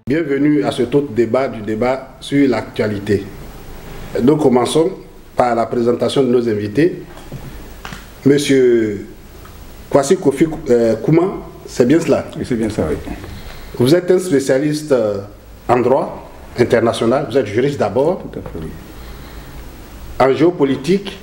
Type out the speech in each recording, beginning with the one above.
Bienvenue à ce autre débat du débat sur l'actualité. Nous commençons par la présentation de nos invités. Monsieur Kwasi Kofi Kouma, c'est bien cela? Oui, c'est bien ça, oui. Vous êtes un spécialiste en droit international, vous êtes juriste d'abord. Tout à fait, oui. En géopolitique,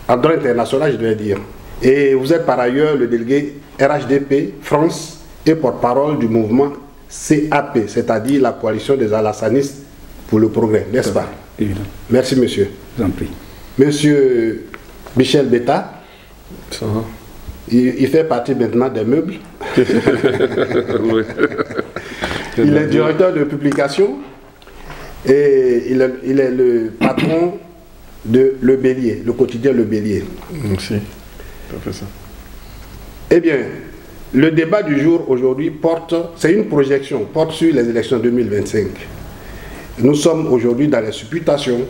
en droit international, je dois dire. Et vous êtes par ailleurs le délégué RHDP France et porte-parole du mouvement CAP, c'est-à-dire la coalition des Alassanistes pour le progrès, n'est-ce pas? Évidemment. Merci, monsieur. Je vous en prie. Monsieur Michel Betta, ça va. Il fait partie maintenant des meubles. Oui. Il est directeur de publication et il est le patron de Le Bélier, le quotidien Le Bélier. Merci. Professeur. Eh bien, le débat du jour aujourd'hui c'est une projection, porte sur les élections 2025. Nous sommes aujourd'hui dans les supputations.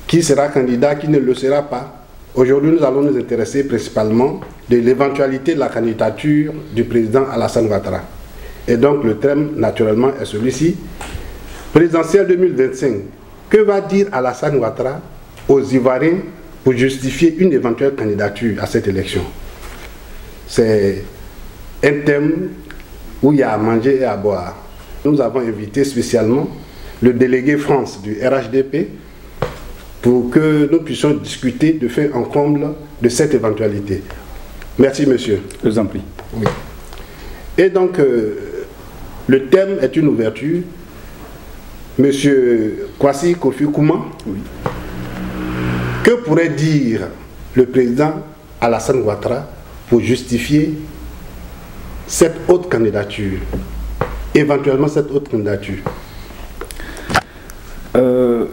Qui sera candidat, qui ne le sera pas. Aujourd'hui, nous allons nous intéresser principalement de l'éventualité de la candidature du président Alassane Ouattara. Et donc, le thème, naturellement, est celui-ci. Présidentielle 2025. Que va dire Alassane Ouattara aux Ivoiriens pour justifier une éventuelle candidature à cette élection? C'est un thème où il y a à manger et à boire. Nous avons invité spécialement le délégué France du RHDP pour que nous puissions discuter de fait en comble de cette éventualité. Merci, monsieur. Je vous en prie. Oui. Et donc, le thème est une ouverture. Monsieur Kwasi Kofi Kouma, Oui. que pourrait dire le président Alassane Ouattara pour justifier cette autre candidature, éventuellement cette autre candidature?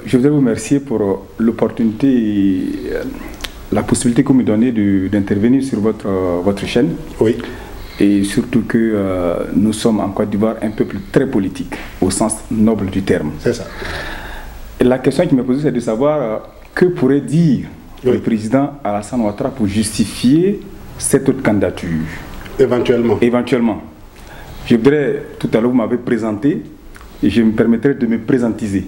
Je voudrais vous remercier pour l'opportunité et la possibilité que vous me donnez d'intervenir sur votre chaîne. Oui. Et surtout que nous sommes en Côte d'Ivoire un peuple très politique, au sens noble du terme. C'est ça. Et la question qui m'est posée, c'est de savoir que pourrait dire Oui. le président Alassane Ouattara pour justifier cette autre candidature. Éventuellement. Éventuellement. Je voudrais, tout à l'heure, vous m'avez présenté, et je me permettrai de me présentiser.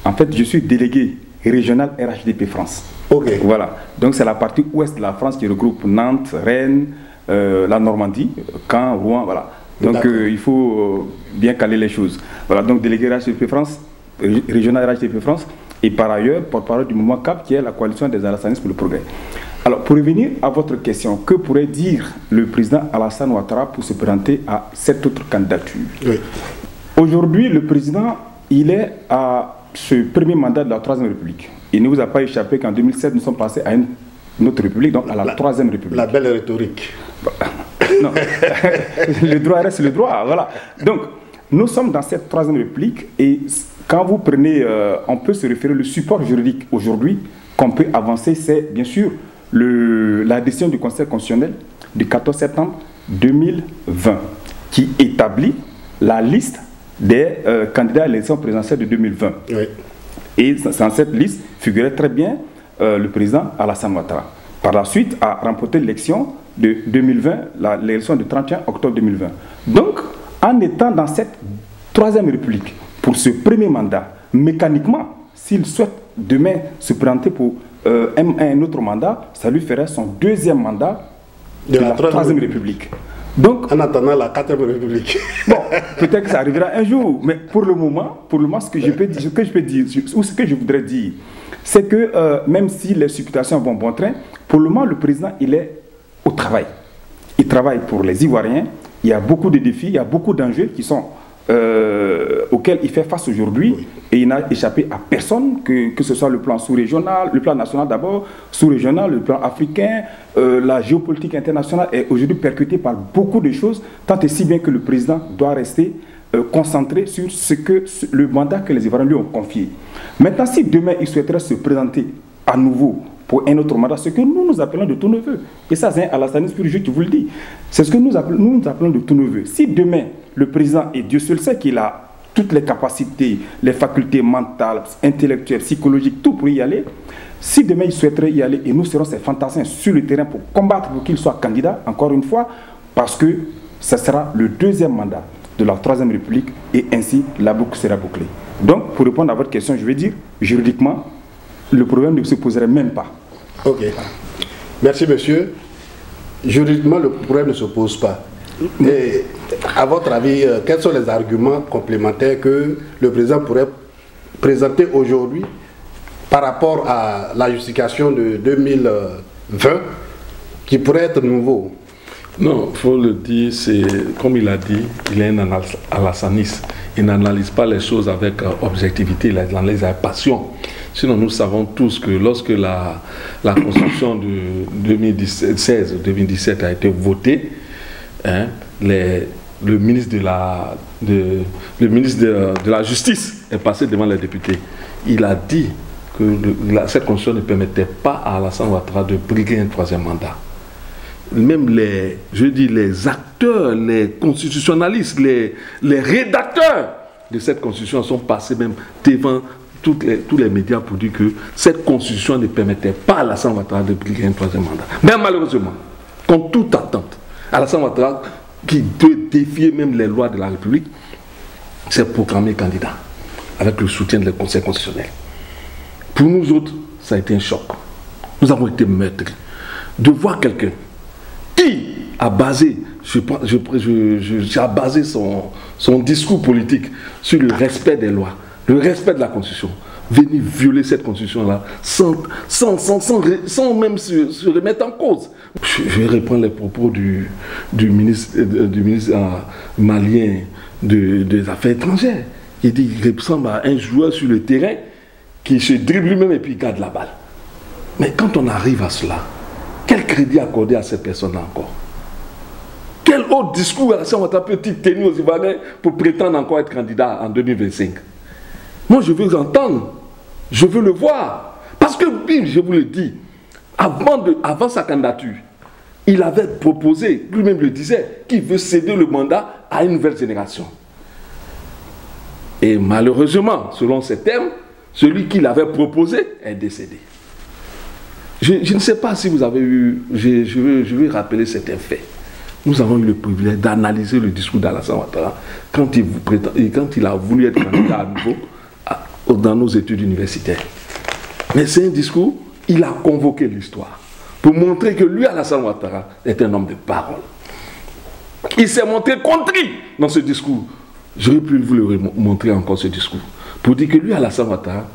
En fait, je suis délégué régional RHDP France. Ok. Voilà. Donc, c'est la partie ouest de la France qui regroupe Nantes, Rennes, la Normandie, Caen, Rouen, voilà. Donc, il faut bien caler les choses. Voilà. Donc, délégué RHDP France, régional RHDP France, et par ailleurs, porte-parole du mouvement CAP, qui est la coalition des Alassanistes pour le progrès. Alors, pour revenir à votre question, que pourrait dire le président Alassane Ouattara pour se présenter à cette autre candidature? Oui. Aujourd'hui, le président, il est à ce premier mandat de la Troisième République. Il ne vous a pas échappé qu'en 2007, nous sommes passés à une autre République, donc à la Troisième République. La belle rhétorique. Non, le droit reste le droit, voilà. Donc, nous sommes dans cette Troisième République et quand vous prenez, on peut se référer le support juridique aujourd'hui qu'on peut avancer, c'est bien sûr la décision du Conseil constitutionnel du 14 septembre 2020 qui établit la liste des candidats à l'élection présidentielle de 2020. Oui. Et dans cette liste figurait très bien le président Alassane Ouattara. Par la suite, a remporté l'élection de 2020, l'élection du 31 octobre 2020. Donc, en étant dans cette Troisième République, pour ce premier mandat, mécaniquement, s'il souhaite demain se présenter pour un autre mandat, ça lui ferait son deuxième mandat de la Troisième République. Donc, en attendant la 4e République. Bon, peut-être que ça arrivera un jour, mais pour le moment, ce que je peux dire, ou ce que je voudrais dire, c'est que même si les supputations vont bon train, pour le moment, le président, il est au travail. Il travaille pour les Ivoiriens. Il y a beaucoup de défis, il y a beaucoup d'enjeux qui sont auxquels il fait face aujourd'hui. Oui. Et il n'a échappé à personne, que ce soit le plan sous-régional, le plan national d'abord, sous-régional, le plan africain, la géopolitique internationale est aujourd'hui percutée par beaucoup de choses, tant et si bien que le président doit rester concentré sur le mandat que les Ivoiriens lui ont confié. Maintenant, si demain il souhaiterait se présenter à nouveau pour un autre mandat, ce que nous appelons de tout neveu, et ça c'est un Alassaniste pur jeu qui vous le dit, c'est ce que nous appelons de tout neveu. Si demain le président, et Dieu seul sait qu'il a toutes les capacités, les facultés mentales, intellectuelles, psychologiques, tout pour y aller, si demain il souhaiterait y aller, et nous serons ses fantassins sur le terrain pour combattre pour qu'il soit candidat, encore une fois, parce que ce sera le deuxième mandat. de la Troisième République et ainsi la boucle sera bouclée. Donc, pour répondre à votre question, je vais dire, juridiquement, le problème ne se poserait même pas. Ok. Merci, monsieur. Juridiquement, le problème ne se pose pas. Et à votre avis, quels sont les arguments complémentaires que le président pourrait présenter aujourd'hui par rapport à la justification de 2020 qui pourrait être nouveau? Non, il faut le dire, c'est comme il a dit, il est un alassaniste. Il n'analyse pas les choses avec objectivité, il analyse avec passion. Sinon, nous savons tous que lorsque la Constitution de 2016-2017 a été votée, hein, le ministre de la Justice est passé devant les députés. Il a dit que cette Constitution ne permettait pas à Alassane Ouattara de briguer un troisième mandat. Même les acteurs, les constitutionnalistes, les rédacteurs de cette Constitution sont passés même devant tous les médias pour dire que cette Constitution ne permettait pas à Alassane Ouattara de briguer un troisième mandat. Mais malheureusement, contre toute attente, Alassane Ouattara, qui peut défier même les lois de la République, s'est proclamé candidat avec le soutien du Conseil constitutionnel. Pour nous autres, ça a été un choc. Nous avons été meurtris de voir quelqu'un qui a basé, a basé son discours politique sur le respect des lois, le respect de la Constitution, venir violer cette Constitution-là sans même se remettre en cause. Je vais reprendre les propos du ministre malien des Affaires étrangères. Il dit qu'il ressemble à un joueur sur le terrain qui se dribble lui-même et puis garde la balle. Mais quand on arrive à cela, quel crédit accorder à cette personne-là encore? Quel autre discours Alassane Ouattara peut-il tenir aux Ivoiriens pour prétendre encore être candidat en 2025? Moi, je veux entendre, je veux le voir. Parce que, je vous le dis, avant sa candidature, il avait proposé, lui-même le disait, qu'il veut céder le mandat à une nouvelle génération. Et malheureusement, selon ses termes, celui qui l'avait proposé est décédé. Je ne sais pas si vous avez eu, je veux rappeler certains faits. Nous avons eu le privilège d'analyser le discours d'Alassane Ouattara quand il a voulu être candidat à nouveau dans nos études universitaires. Mais c'est un discours, il a convoqué l'histoire pour montrer que lui, Alassane Ouattara, est un homme de parole. Il s'est montré contrit dans ce discours. J'aurais pu vous le montrer encore ce discours pour dire que lui, Alassane Ouattara,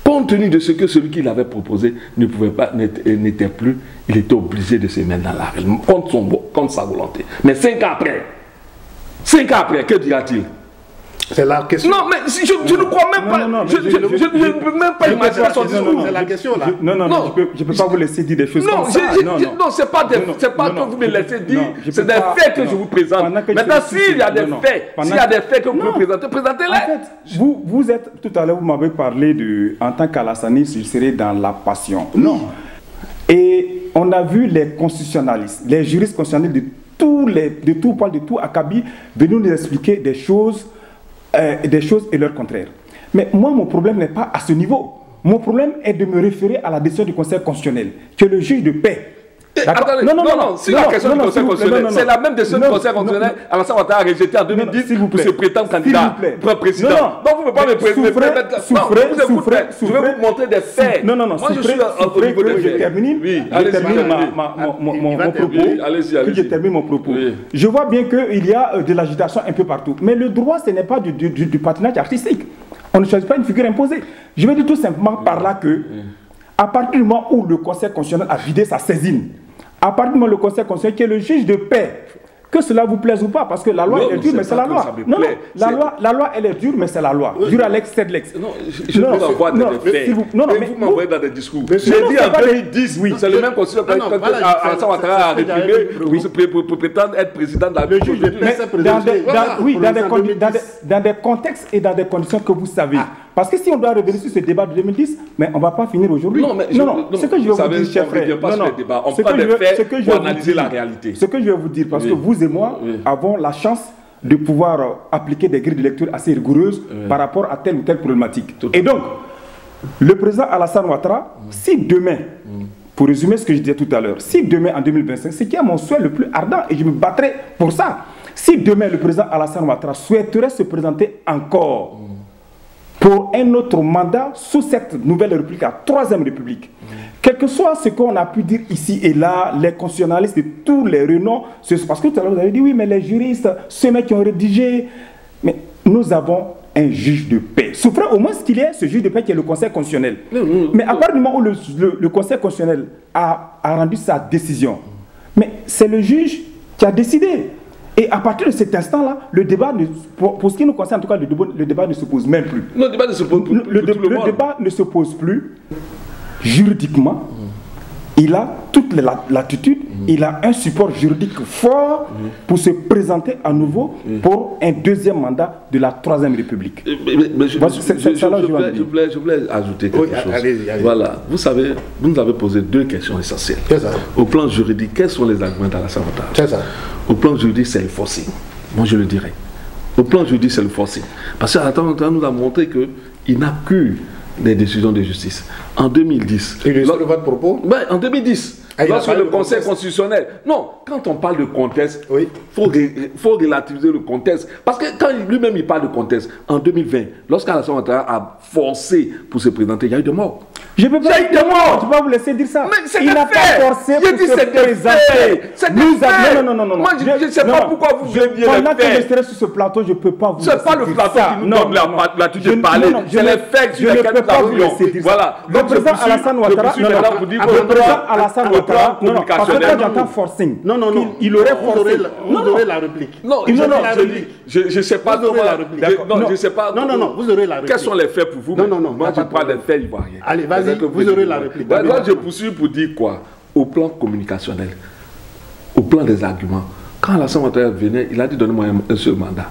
compte tenu de ce que celui qui l'avait proposé ne pouvait pas, n'était plus, il était obligé de se mettre dans l'arène, contre sa volonté. Mais 5 ans après, que dira-t-il? C'est la question. Non, mais je ne crois même pas. Je ne peux même pas imaginer son discours. C'est la question là. Non, je ne peux pas vous laisser dire des choses comme ça. Non, ce n'est pas que vous me laissez dire, c'est des faits que je vous présente. Maintenant, s'il y a des faits, que vous me présentez, présentez-les. En fait, vous êtes, tout à l'heure, vous m'avez parlé de, en tant qu'alassaniste, je serais dans la passion. Non. Et on a vu les constitutionnalistes, les juristes constitutionnels de tout poil, de tout acabit, venir nous expliquer des choses et leur contraire. Mais moi, mon problème n'est pas à ce niveau. Mon problème est de me référer à la décision du Conseil constitutionnel, que le juge de paix. Attendez, non, si la question du Conseil constitutionnel, c'est la même décision du Conseil constitutionnel, Alassane Ouattara a rejeté en 2010 pour se prétendre candidat pour un président. Donc vous ne pouvez pas me permettre. Je vais vous montrer des faits. Moi je suis au niveau des faits. Je termine mon propos. Je vois bien qu'il y a de l'agitation un peu partout. Mais le droit, ce n'est pas du patinage artistique. On ne choisit pas une figure imposée. Je vais dire tout simplement par là que, à partir du moment où le Conseil constitutionnel a vidé sa saisine, à partir du moment où le Conseil constitutionnel, qui est le juge de paix, que cela vous plaise ou pas, parce que la loi elle est dure, mais c'est la loi. Non, la loi elle est dure, mais c'est la loi. Dure à l'ex, c'est de l'ex. Non, je peux avoir des faits. Mais vous m'envoyez dans des discours. J'ai dit en 2010, c'est le même constitution qu'Alassane Ouattara a réprimé pour prétendre être président de la République. Dans des contextes et dans des conditions que vous savez. Parce que si on doit revenir sur ce débat de 2010, mais on ne va pas finir aujourd'hui. Non, ce que je vais vous dire, cher frère, on parle des faits pour analyser la réalité. Ce que je vais vous dire, parce que vous et moi avons la chance de pouvoir appliquer des grilles de lecture assez rigoureuses par rapport à telle ou telle problématique. Et donc, le président Alassane Ouattara, si demain, pour résumer ce que je disais tout à l'heure, si demain en 2025, c'est qui est mon souhait le plus ardent, et je me battrai pour ça, Si demain le président Alassane Ouattara souhaiterait se présenter encore pour un autre mandat sous cette nouvelle république, la troisième république, quel que soit ce qu'on a pu dire ici et là, les constitutionnalistes et tous les renoms, parce que tout à l'heure vous avez dit oui, mais les juristes, ceux qui ont rédigé, mais nous avons un juge de paix. Souffrant au moins qu'il y ait ce juge de paix qui est le Conseil constitutionnel. Mais à partir du moment où le Conseil constitutionnel a rendu sa décision, mais c'est le juge qui a décidé. Et à partir de cet instant-là, le débat, pour ce qui nous concerne en tout cas, le débat ne se pose même plus. Non, le débat ne se pose plus. Le débat ne se pose plus juridiquement. Il a toute l'attitude, il a un support juridique fort pour se présenter à nouveau pour un deuxième mandat de la troisième république. Je voulais ajouter quelque chose. Allez. Voilà, vous savez, vous nous avez posé deux questions essentielles. Au plan juridique, quels sont les arguments d'Alassane Ouattara? Au plan juridique, c'est le forcing. Moi, je le dirais. Au plan juridique, c'est le forcing. Parce qu'Alassane Ouattara nous a montré qu'il n'a que des décisions de justice. En 2010... Et de votre propos? Ouais, en 2010, lorsque le Conseil constitutionnel... Non, quand on parle de contexte, il faut relativiser le contexte. Parce que quand lui-même il parle de contexte, en 2020, lorsqu'Alassane Ouattara a forcé pour se présenter, il y a eu des morts. Je ne peux pas vous laisser dire ça. Mais il n'a pas forcé pour se présenter. Non. Moi, je ne sais pas pourquoi vous voulez bien pendant que je serai sur ce plateau, je ne peux pas vous laisser dire ça. C'est pas le plateau qui nous donne l'attitude de parler. C'est les faits sur lesquels nous avons. Voilà. Le président Alassane Ouattara, non, parce que quand j'entends forcing, il aurait forcé. Vous aurez la réplique. Non, je ne sais pas. Non, vous aurez la réplique. Quels sont les faits pour vous? Non, moi je parle des faits ivoiriens. Allez, vas-y, vous aurez la réplique. Là, je poursuis pour dire quoi? Au plan communicationnel, au plan des arguments. Quand Alassane Ouattara venait, il a dit donnez-moi un seul mandat.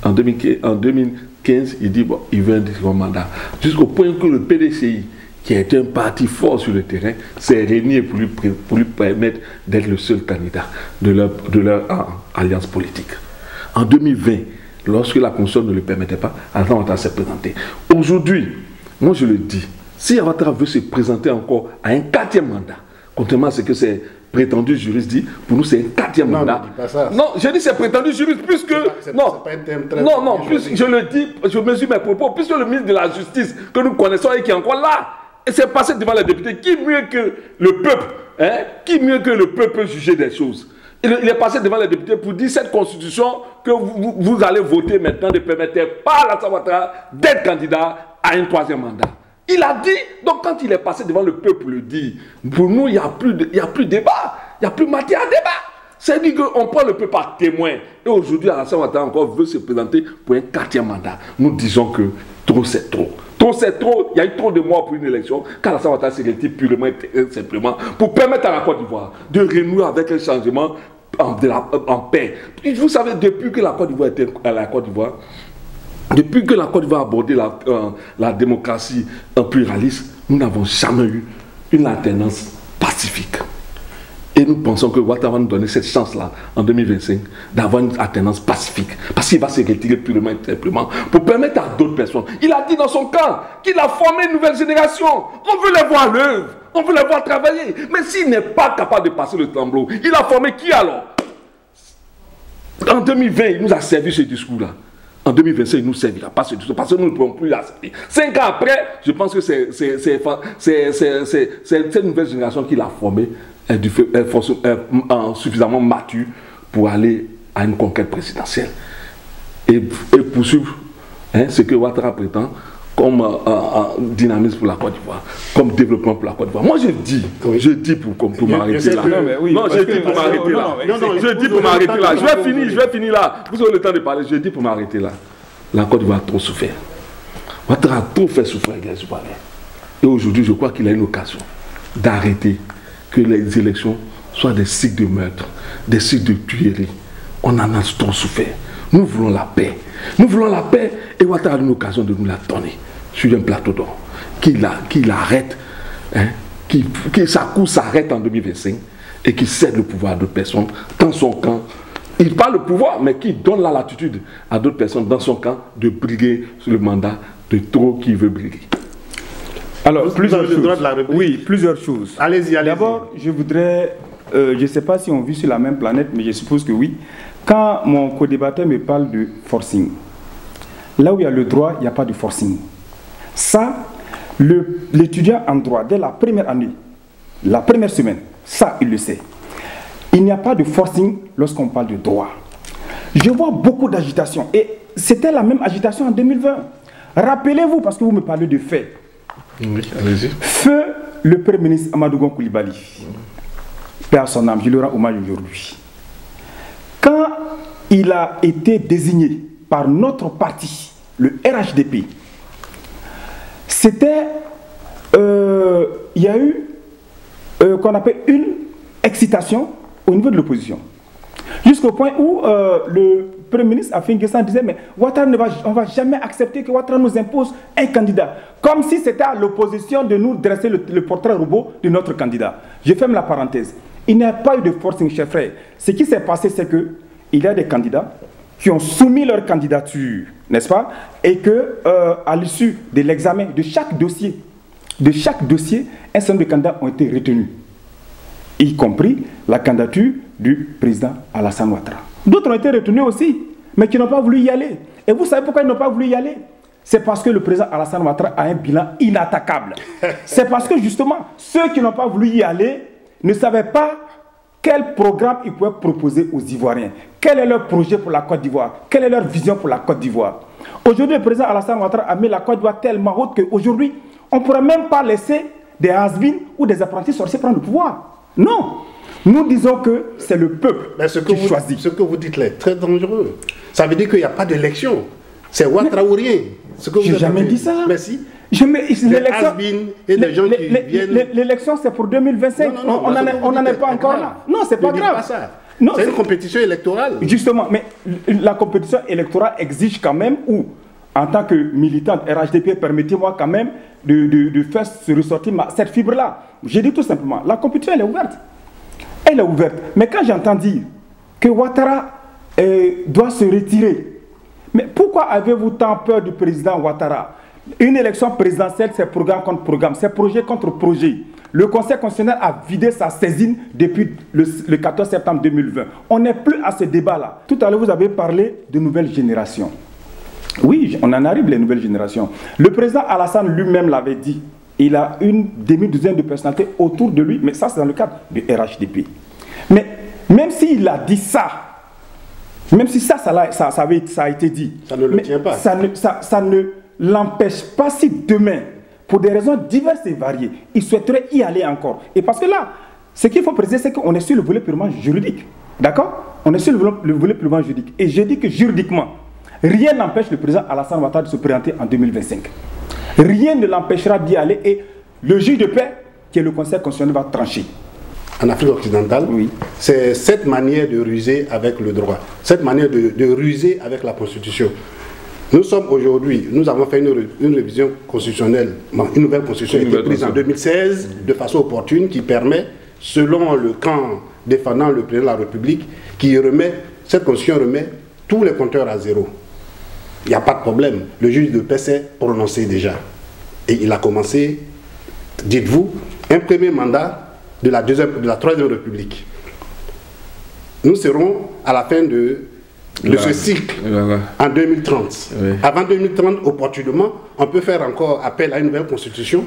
En 2015, il dit bon, il veut un second mandat. Jusqu'au point que le PDCI, qui est un parti fort sur le terrain, s'est réuni pour lui permettre d'être le seul candidat de leur alliance politique. En 2020, lorsque la Constitution ne le permettait pas, Alassane Ouattara s'est présenté. Aujourd'hui, moi je le dis, si Ouattara veut se présenter encore à un 4e mandat, contrairement à ce que ces prétendus juristes disent, pour nous c'est un 4e mandat. Non, je dis c'est prétendu juriste, puisque... Je le dis, je mesure mes propos, puisque le ministre de la Justice que nous connaissons et qui est encore là, s'est passé devant les députés, qui mieux que le peuple, peut juger des choses? Il est passé devant les députés pour dire cette constitution que vous allez voter maintenant ne permettait pas à Alassane Ouattara d'être candidat à un 3e mandat. Il a dit, donc quand il est passé devant le peuple le dit, pour nous il n'y a plus débat, il n'y a plus matière à débat. C'est-à-dire qu'on prend le peuple par témoin. Et aujourd'hui, Alassane Ouattara encore veut se présenter pour un 4e mandat. Nous disons que trop c'est trop. Trop c'est trop, il y a eu trop de morts pour une élection. Alassane Ouattara s'est retiré purement et simplement pour permettre à la Côte d'Ivoire de renouer avec un changement en paix. Vous savez, depuis que la Côte d'Ivoire était à la Côte d'Ivoire, depuis que la Côte d'Ivoire a abordé la démocratie pluraliste, nous n'avons jamais eu une alternance pacifique. Et nous pensons que Ouattara va nous donner cette chance-là, en 2025, d'avoir une alternance pacifique. Parce qu'il va se retirer purement et simplement pour permettre à d'autres personnes. Il a dit dans son camp qu'il a formé une nouvelle génération. On veut les voir à l'œuvre, on veut les voir travailler. Mais s'il n'est pas capable de passer le tableau, il a formé qui alors? En 2020, il nous a servi ce discours-là. En 2025, il ne nous servira pas ce discours parce que nous ne pouvons plus l'accepter. 5 ans après, je pense que c'est cette nouvelle génération qu'il a formée est suffisamment mature pour aller à une conquête présidentielle et poursuivre ce que Ouattara prétend comme dynamisme pour la Côte d'Ivoire, comme développement pour la Côte d'Ivoire. Moi je dis pour m'arrêter là. Je dis pour m'arrêter là. Je vais finir là. Vous aurez le temps de parler. Je dis pour m'arrêter là. La Côte d'Ivoire a trop souffert. Ouattara a trop fait souffrir les Ivoiriens. Et aujourd'hui, je crois qu'il a une occasion d'arrêter que les élections soient des cycles de meurtre, des cycles de tuerie. On en a trop souffert. Nous voulons la paix. Nous voulons la paix et Ouattara a une occasion de nous la donner sur un plateau d'or. Qu'il arrête, que sa course s'arrête en 2025 et qu'il cède le pouvoir à d'autres personnes dans son camp. Il parle le pouvoir, mais qui donne la latitude à d'autres personnes dans son camp de briguer sur le mandat de trop qui veut briguer. Alors, plusieurs choses. Oui, plusieurs choses. Allez-y. D'abord, je voudrais, je ne sais pas si on vit sur la même planète, mais je suppose que oui. Quand mon co-débatteur me parle de forcing, là où il y a le droit, il n'y a pas de forcing. Ça, l'étudiant en droit, dès la première année, la première semaine, ça, il le sait. Il n'y a pas de forcing lorsqu'on parle de droit. Je vois beaucoup d'agitation. Et c'était la même agitation en 2020. Rappelez-vous, parce que vous me parlez de faits. Oui, allez-y. Feu le Premier ministre Amadou Gon Coulibaly. Paix à son âme, je lui rends hommage aujourd'hui. Quand il a été désigné par notre parti, le RHDP, c'était, il y a eu, qu'on appelle une excitation au niveau de l'opposition. Jusqu'au point où le Premier ministre a fait une question en disant, mais Ouattara on ne va jamais accepter que Ouattara nous impose un candidat. Comme si c'était à l'opposition de nous dresser le portrait robot de notre candidat. Je ferme la parenthèse. Il n'y a pas eu de forcing, chers frères. Ce qui s'est passé, c'est qu'il y a des candidats qui ont soumis leur candidature, n'est-ce pas? Et que, à l'issue de l'examen de chaque dossier, un certain nombre de candidats ont été retenus, y compris la candidature du président Alassane Ouattara. D'autres ont été retenus aussi, mais qui n'ont pas voulu y aller. Et vous savez pourquoi ils n'ont pas voulu y aller? C'est parce que le président Alassane Ouattara a un bilan inattaquable. C'est parce que justement, ceux qui n'ont pas voulu y aller ne savaient pas quel programme ils pouvaient proposer aux Ivoiriens. Quel est leur projet pour la Côte d'Ivoire? Quelle est leur vision pour la Côte d'Ivoire? Aujourd'hui, le président Alassane Ouattara a mis la Côte d'Ivoire tellement haute qu'aujourd'hui, on ne pourrait même pas laisser des has-been ou des apprentis sorciers prendre le pouvoir. Non. Nous disons que c'est le peuple qui choisit. Ce que vous dites là est très dangereux. Ça veut dire qu'il n'y a pas d'élection. C'est Ouattara ou rien. Je n'ai jamais dit ça. Merci. L'élection, c'est pour 2025. On n'en est pas encore là. Non, c'est pas grave. C'est une compétition électorale. Justement, mais la compétition électorale exige quand même, ou en tant que militante RHDP, permettez-moi quand même de faire se ressortir cette fibre-là. J'ai dit tout simplement, la compétition, elle est ouverte. Elle est ouverte. Mais quand j'entends dire que Ouattara doit se retirer, mais pourquoi avez-vous tant peur du président Ouattara? Une élection présidentielle, c'est programme contre programme, c'est projet contre projet. Le Conseil constitutionnel a vidé sa saisine depuis le 14 septembre 2020. On n'est plus à ce débat-là. Tout à l'heure, vous avez parlé de nouvelles générations. Oui, on en arrive, les nouvelles générations. Le président Alassane lui-même l'avait dit. Il a une demi-douzaine de personnalités autour de lui, mais ça, c'est dans le cadre du RHDP. Mais même s'il a dit ça, même si ça a été dit, ça ne le tient pas. Ça ne l'empêche pas si demain, pour des raisons diverses et variées, il souhaiterait y aller encore. Et parce que là, ce qu'il faut préciser, c'est qu'on est sur le volet purement juridique. D'accord? On est sur le volet purement juridique. Et je dis que juridiquement, rien n'empêche le président Alassane Ouattara de se présenter en 2025. Rien ne l'empêchera d'y aller et le juge de paix, qui est le Conseil constitutionnel, va trancher. En Afrique occidentale, oui, c'est cette manière de ruser avec le droit, cette manière de ruser avec la Constitution. Nous sommes aujourd'hui, nous avons fait une révision constitutionnelle, une nouvelle constitution qui a été prise en 2016 de façon opportune, qui permet, selon le camp défendant le président de la République, cette constitution remet tous les compteurs à zéro. Il n'y a pas de problème. Le juge de paix s'est prononcé déjà. Et il a commencé, dites-vous, un premier mandat de la Troisième République. Nous serons à la fin de ce cycle, en 2030. Oui. Avant 2030, opportunément, on peut faire encore appel à une nouvelle constitution.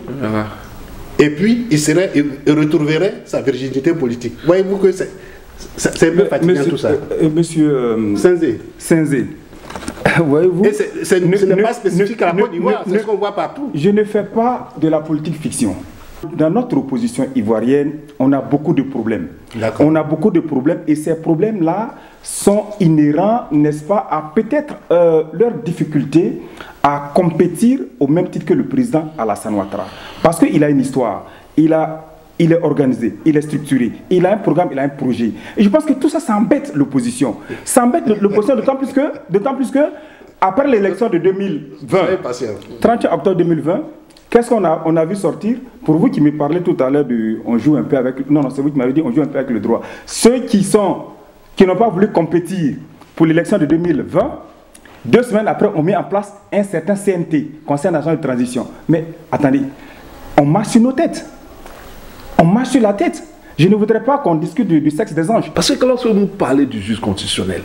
Et puis, il retrouverait sa virginité politique. Voyez-vous que c'est un peu fatigant tout ça. Monsieur Senzé. Voyez-vous, ce n'est pas spécifique à la Côte d'Ivoire, c'est ce qu'on voit partout. Je ne fais pas de la politique fiction. Dans notre opposition ivoirienne, on a beaucoup de problèmes. On a beaucoup de problèmes et ces problèmes-là sont inhérents, n'est-ce pas, à peut-être leur difficulté à compétir au même titre que le président Alassane Ouattara. Parce qu'il a une histoire, il est organisé, il est structuré, il a un programme, il a un projet. Et je pense que tout ça, ça embête l'opposition. Ça embête l'opposition d'autant plus que après l'élection de 2020, 30 octobre 2020, qu'est-ce qu'on a vu sortir? Pour vous qui me parlez tout à l'heure de on joue un peu avec... Non, c'est vous qui m'avez dit on joue un peu avec le droit. Ceux qui n'ont pas voulu compétir pour l'élection de 2020, 2 semaines après, on met en place un certain CNT, Conseil national de transition. Mais attendez, on marche sur nos têtes. On marche sur la tête. Je ne voudrais pas qu'on discute du sexe des anges. Parce que lorsque vous parlez du juge constitutionnel,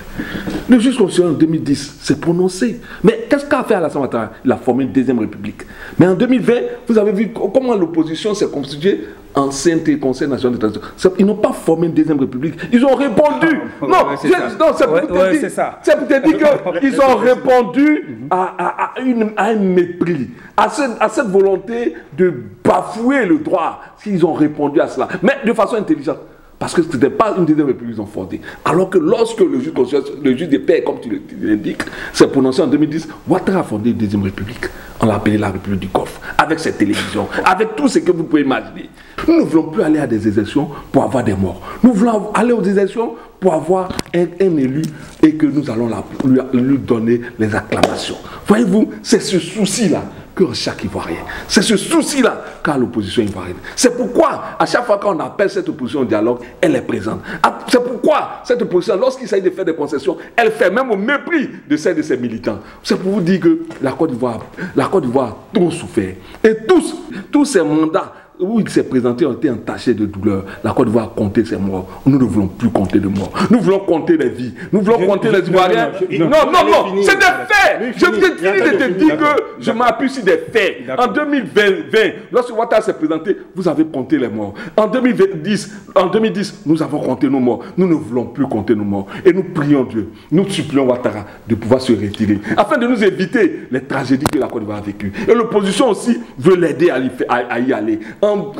le juge constitutionnel en 2010 s'est prononcé. Mais qu'est-ce qu'a fait Alassane Ouattara? Il a formé une deuxième république. Mais en 2020, vous avez vu comment l'opposition s'est constituée en CNT, Conseil national de transition. Ils n'ont pas formé une deuxième république. Ils ont répondu. C'est pour te dire qu'ils ont répondu à un mépris, à cette volonté de bafouer le droit. Ils ont répondu à cela, mais de façon intelligente. Parce que ce n'était pas une deuxième république qu'ils ont fondée. Alors que lorsque le juge des paix, comme tu l'indiques, s'est prononcé en 2010, Ouattara a fondé une deuxième république. On l'a appelée la République du Golfe, avec cette télévision, avec tout ce que vous pouvez imaginer. Nous ne voulons plus aller à des élections pour avoir des morts. Nous voulons aller aux élections pour avoir un élu et que nous allons lui donner les acclamations. Voyez-vous, c'est ce souci-là que chaque Ivoirien. C'est ce souci-là qu'a l'opposition ivoirienne. C'est pourquoi, à chaque fois qu'on appelle cette opposition au dialogue, elle est présente. C'est pourquoi cette opposition, lorsqu'il s'agit de faire des concessions, elle fait même au mépris de celle de ses militants. C'est pour vous dire que la Côte d'Ivoire a trop souffert. Et tous ces mandats où il s'est présenté ont été entachés de douleur. La Côte d'Ivoire a compté ses morts. Nous ne voulons plus compter de morts. Nous voulons compter les vies. Nous voulons compter les Ivoiriens. Non, c'est des faits. Je viens de te dire que je m'appuie sur des faits. En 2020, lorsque Ouattara s'est présenté, vous avez compté les morts. En 2010, nous avons compté nos morts. Nous ne voulons plus compter nos morts. Et nous prions Dieu, nous supplions Ouattara de pouvoir se retirer, afin de nous éviter les tragédies que la Côte d'Ivoire a vécues. Et l'opposition aussi veut l'aider à y aller.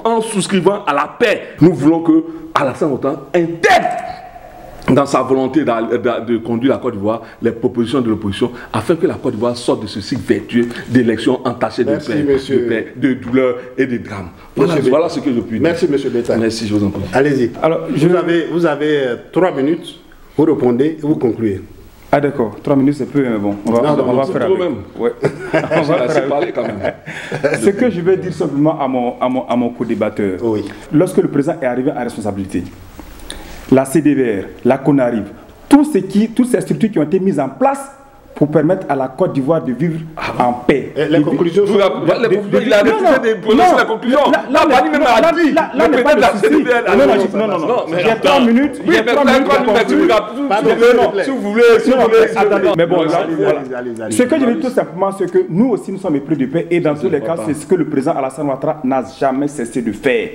En souscrivant à la paix, nous voulons que Alassane Ouattara intègre dans sa volonté de conduire la Côte d'Ivoire les propositions de l'opposition, afin que la Côte d'Ivoire sorte de ce cycle vertueux d'élections entachées de paix, de douleur et de drame. Voilà ce que je puis dire. Merci, M. Bétail. Merci, je vous en prie. Allez-y. Alors, vous avez 3 minutes, vous répondez et vous concluez. Ah d'accord, 3 minutes c'est peu, bon, on va faire avec. Ouais. On va faire parler quand même. Ce que je vais dire simplement à mon co-débatteur, oui. Lorsque le président est arrivé en responsabilité, la CDVR, la CONARIV, toutes ces structures qui ont été mises en place pour permettre à la Côte d'Ivoire de vivre en paix. Les conclusions sont... Il a refusé de prononcer la conclusion. Là, même a dit, le président de la CDVR... Non, j'ai 3 minutes. Oui, mais 3 minutes, si vous voulez... Mais bon, ce que je veux dire tout simplement, c'est que nous aussi, nous sommes épris de paix et dans tous les cas, c'est ce que le président Alassane Ouattara n'a jamais cessé de faire.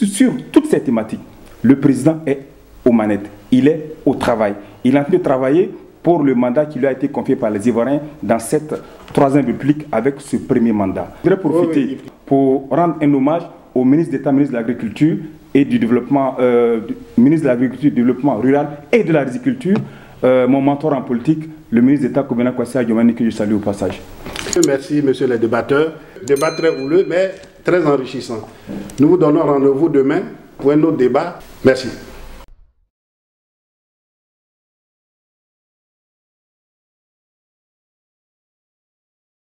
Sur toutes ces thématiques, le président est aux manettes, il est au travail. Il est en train de travailler pour le mandat qui lui a été confié par les Ivoiriens dans cette 3e République avec ce premier mandat. Je voudrais profiter pour rendre un hommage au ministre d'État, ministre de l'Agriculture et du Développement, ministre de l'Agriculture, du Développement rural et de la Riziculture, mon mentor en politique, le ministre d'État Kobena Kwasi Adjomani, que je salue au passage. Merci, monsieur le débatteur. Débat très houleux, mais très enrichissant. Nous vous donnons rendez-vous demain pour un autre débat. Merci.